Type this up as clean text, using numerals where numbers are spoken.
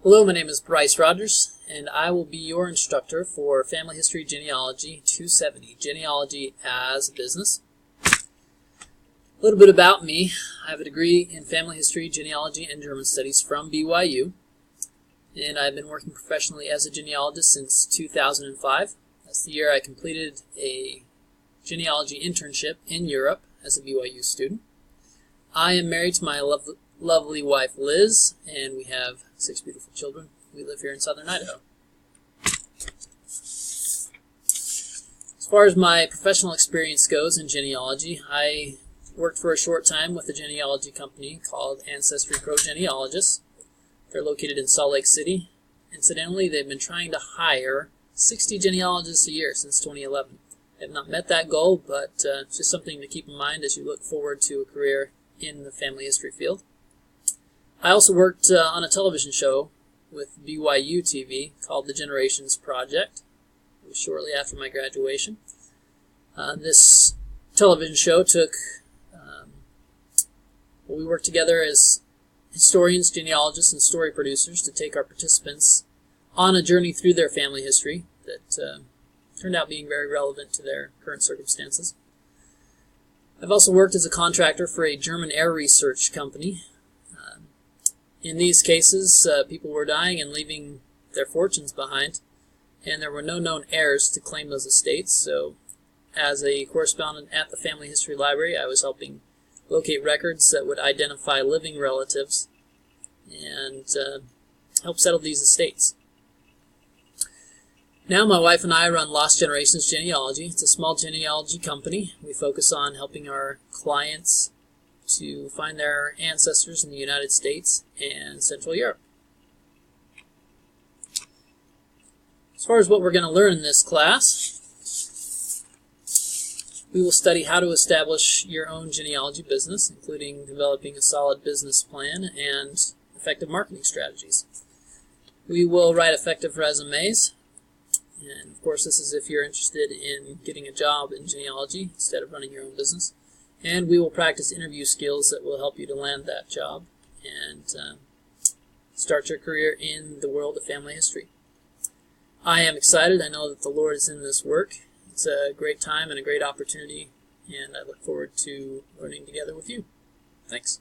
Hello, my name is Bryce Rogers, and I will be your instructor for Family History Genealogy 270, Genealogy as a Business. A little bit about me. I have a degree in Family History, Genealogy, and German Studies from BYU, and I've been working professionally as a genealogist since 2005. That's the year I completed a genealogy internship in Europe as a BYU student. I am married to my lovely wife Liz, and we have 6 beautiful children. We live here in southern Idaho. As far as my professional experience goes in genealogy, I worked for a short time with a genealogy company called Ancestry Pro Genealogists. They're located in Salt Lake City. Incidentally, they've been trying to hire 60 genealogists a year since 2011. I have not met that goal, but it's just something to keep in mind as you look forward to a career in the family history field. I also worked on a television show with BYU TV called The Generations Project. It was shortly after my graduation. This television show we worked together as historians, genealogists, and story producers to take our participants on a journey through their family history that turned out being very relevant to their current circumstances. I've also worked as a contractor for a German air research company. In these cases, people were dying and leaving their fortunes behind, and there were no known heirs to claim those estates. So, as a correspondent at the Family History Library, I was helping locate records that would identify living relatives and help settle these estates. Now my wife and I run Lost Generations Genealogy. It's a small genealogy company. We focus on helping our clients to find their ancestors in the United States and Central Europe. As far as what we're going to learn in this class, we will study how to establish your own genealogy business, including developing a solid business plan and effective marketing strategies. We will write effective resumes, and of course this is if you're interested in getting a job in genealogy instead of running your own business. And we will practice interview skills that will help you to land that job and start your career in the world of family history. I am excited. I know that the Lord is in this work. It's a great time and a great opportunity, and I look forward to learning together with you. Thanks.